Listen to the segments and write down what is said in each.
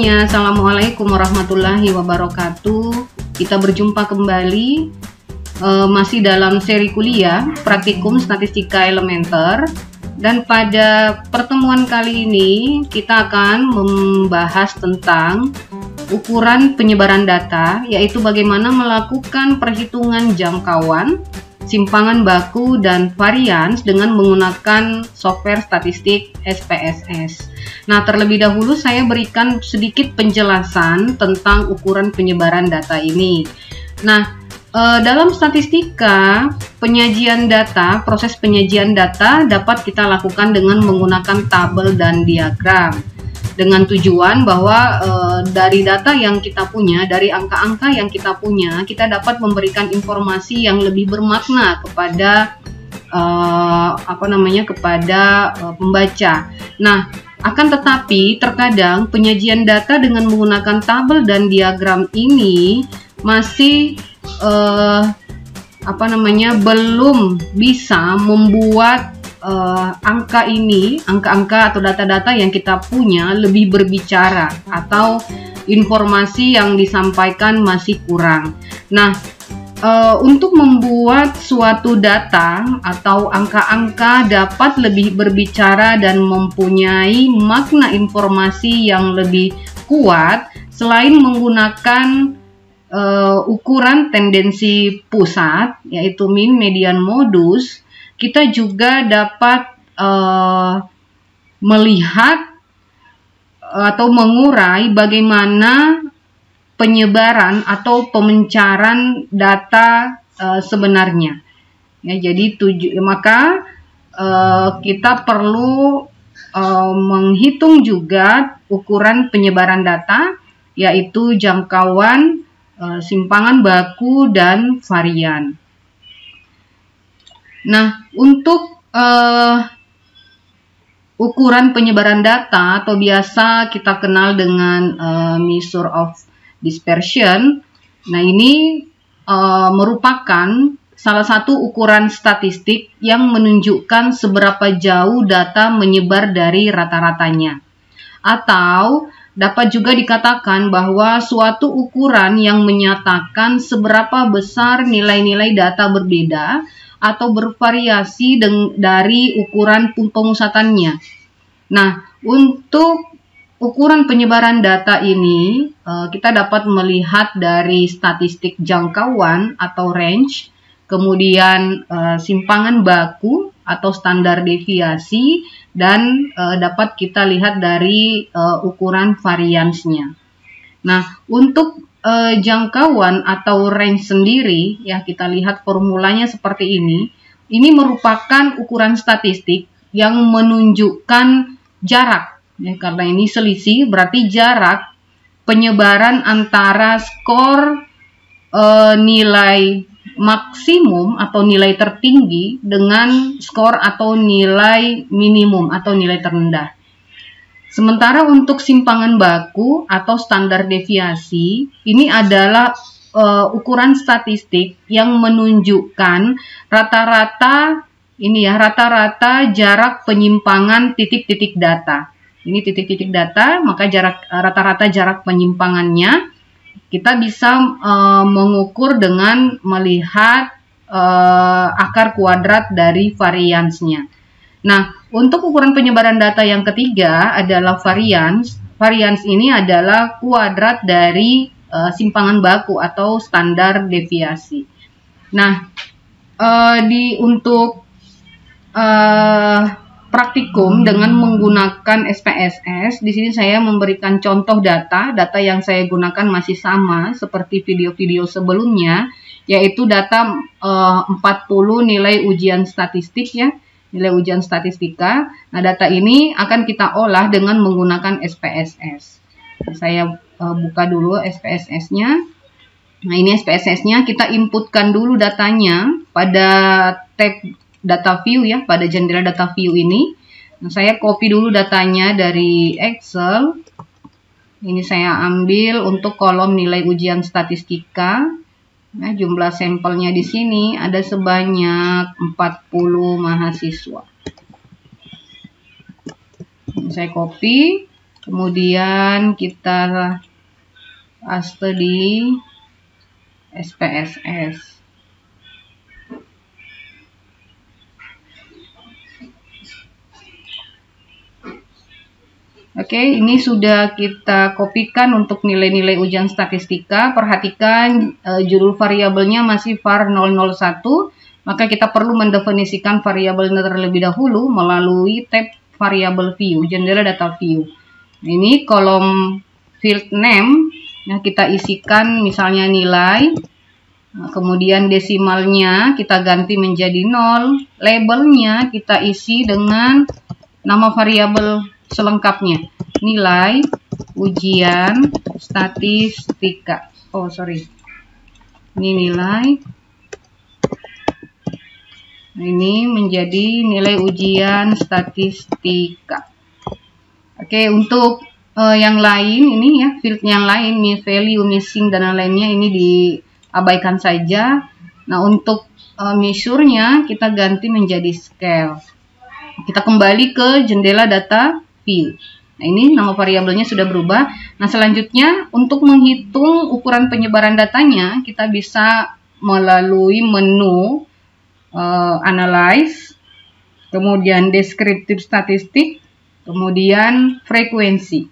semuanya, Assalamualaikum warahmatullahi wabarakatuh. Kita berjumpa kembali masih dalam seri kuliah Praktikum Statistika Elementer. Dan pada pertemuan kali ini kita akan membahas tentang ukuran penyebaran data, yaitu bagaimana melakukan perhitungan jangkauan, simpangan baku, dan varians dengan menggunakan software statistik SPSS. Nah, terlebih dahulu saya berikan sedikit penjelasan tentang ukuran penyebaran data ini. Nah, dalam statistika, penyajian data, proses penyajian data dapat kita lakukan dengan menggunakan tabel dan diagram. Dengan tujuan bahwa dari data yang kita punya, dari angka-angka yang kita punya, kita dapat memberikan informasi yang lebih bermakna kepada pembaca. Nah, akan tetapi terkadang penyajian data dengan menggunakan tabel dan diagram ini masih belum bisa membuat angka-angka atau data-data yang kita punya lebih berbicara, atau informasi yang disampaikan masih kurang. Nah, untuk membuat suatu data atau angka-angka dapat lebih berbicara dan mempunyai makna informasi yang lebih kuat, selain menggunakan ukuran tendensi pusat, yaitu mean, median, modus, kita juga dapat melihat atau mengurai bagaimana penyebaran atau pemencaran data sebenarnya. Ya, jadi kita perlu menghitung juga ukuran penyebaran data, yaitu jangkauan, simpangan baku, dan varian. Nah, untuk ukuran penyebaran data atau biasa kita kenal dengan measure of dispersion. Nah, ini merupakan salah satu ukuran statistik yang menunjukkan seberapa jauh data menyebar dari rata-ratanya. Atau dapat juga dikatakan bahwa suatu ukuran yang menyatakan seberapa besar nilai-nilai data berbeda atau bervariasi dari ukuran pemusatannya. Nah, untuk ukuran penyebaran data ini, kita dapat melihat dari statistik jangkauan atau range, kemudian simpangan baku atau standar deviasi, dan dapat kita lihat dari ukuran variansnya. Nah, untuk jangkauan atau range sendiri, ya, kita lihat formulanya seperti ini. Ini merupakan ukuran statistik yang menunjukkan jarak, ya, karena ini selisih, berarti jarak penyebaran antara skor nilai maksimum atau nilai tertinggi dengan skor atau nilai minimum atau nilai terendah. Sementara untuk simpangan baku atau standar deviasi, ini adalah ukuran statistik yang menunjukkan rata-rata jarak penyimpangan titik-titik data. Ini titik-titik data, maka rata-rata jarak penyimpangannya kita bisa mengukur dengan melihat akar kuadrat dari variansnya. Nah, untuk ukuran penyebaran data yang ketiga adalah varians. Varians ini adalah kuadrat dari simpangan baku atau standar deviasi. Nah, untuk praktikum dengan menggunakan SPSS, di sini saya memberikan contoh data yang saya gunakan masih sama seperti video-video sebelumnya, yaitu data 40 nilai ujian statistik, ya. Nilai ujian statistika. Nah, data ini akan kita olah dengan menggunakan SPSS. Saya buka dulu SPSS-nya. Nah, ini SPSS-nya, kita inputkan dulu datanya pada tab data view, ya, pada jendela data view ini. Nah, saya copy dulu datanya dari Excel. Ini saya ambil untuk kolom nilai ujian statistika. Nah, jumlah sampelnya di sini ada sebanyak 40 mahasiswa. Saya copy. kemudian kita paste di SPSS. Oke, ini sudah kita kopikan untuk nilai-nilai ujian statistika. Perhatikan judul variabelnya masih var 001, maka kita perlu mendefinisikan variabelnya terlebih dahulu melalui tab variabel view, jendela data view. Ini kolom field name, nah kita isikan misalnya nilai, kemudian desimalnya kita ganti menjadi 0, labelnya kita isi dengan nama variabel selengkapnya, nilai ujian statistika. Oh sorry, ini nilai, ini menjadi nilai ujian statistika. Oke, untuk yang lain ini ya, field yang lain, value, missing dan lainnya ini diabaikan saja. Nah, untuk measure-nya kita ganti menjadi scale. Kita kembali ke jendela data view. Nah, ini nama variabelnya sudah berubah. Nah, selanjutnya untuk menghitung ukuran penyebaran datanya, kita bisa melalui menu analyze, kemudian descriptive statistik, kemudian frekuensi.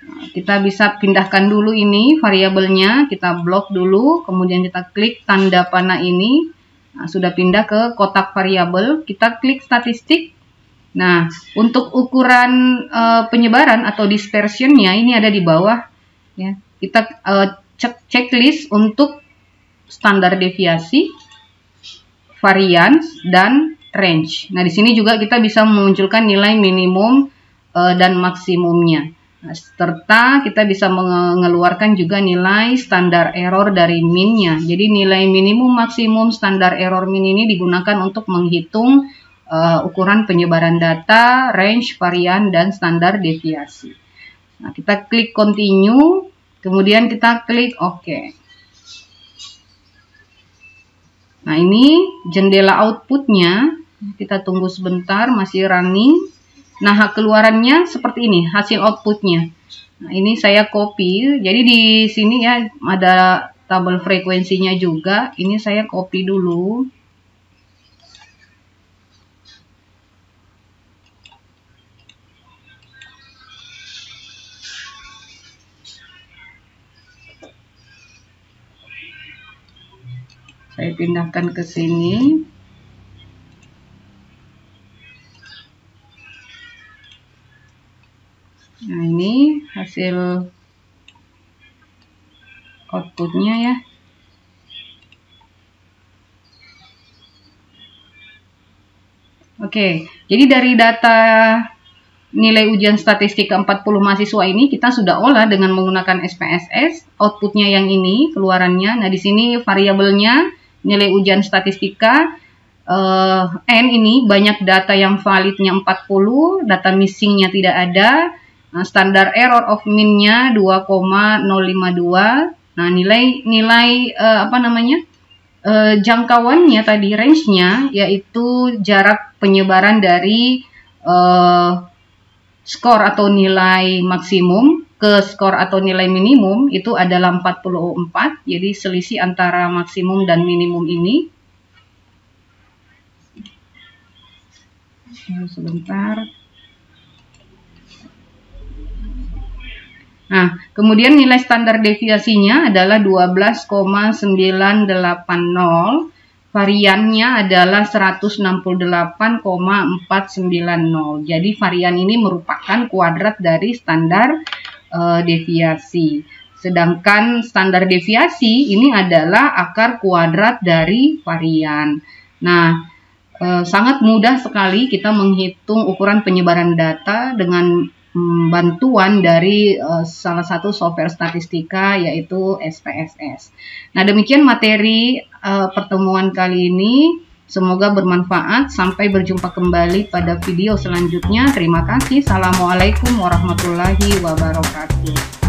Nah, kita bisa pindahkan dulu ini variabelnya, kita blok dulu, kemudian kita klik tanda panah ini. Nah, sudah pindah ke kotak variabel, kita klik statistik. Nah, untuk ukuran penyebaran atau dispersionnya ini ada di bawah. Ya, kita checklist untuk standar deviasi, varians, dan range. Nah, di sini juga kita bisa memunculkan nilai minimum dan maksimumnya. Nah, serta kita bisa mengeluarkan juga nilai standar error dari min-nya. Jadi nilai minimum, maksimum, standar error min ini digunakan untuk menghitung ukuran penyebaran data, range, varian, dan standar deviasi. Nah, kita klik continue, kemudian kita klik OK. Nah, ini jendela outputnya, kita tunggu sebentar, masih running. Nah, keluarannya seperti ini, hasil outputnya. Nah, ini saya copy, jadi di sini ya ada tabel frekuensinya juga, ini saya copy dulu. Saya pindahkan ke sini. Nah, ini hasil outputnya ya. Oke, jadi dari data nilai ujian statistika 40 mahasiswa ini kita sudah olah dengan menggunakan SPSS. Outputnya yang ini, keluarannya. Nah, di sini variabelnya nilai ujian statistika N ini banyak data yang validnya 40, data missingnya tidak ada. Nah, standar error of min-nya 2,052. Nah, nilai jangkauannya tadi, range-nya yaitu jarak penyebaran dari skor atau nilai maksimum ke skor atau nilai minimum itu adalah 44. Jadi selisih antara maksimum dan minimum ini. Sebentar. Nah, kemudian nilai standar deviasinya adalah 12,980. Variannya adalah 168,490. Jadi varian ini merupakan kuadrat dari standar deviasi. Sedangkan standar deviasi ini adalah akar kuadrat dari varian. Nah, sangat mudah sekali kita menghitung ukuran penyebaran data dengan bantuan dari salah satu software statistika yaitu SPSS. Nah, demikian materi pertemuan kali ini. Semoga bermanfaat. Sampai berjumpa kembali pada video selanjutnya. Terima kasih. Assalamualaikum warahmatullahi wabarakatuh.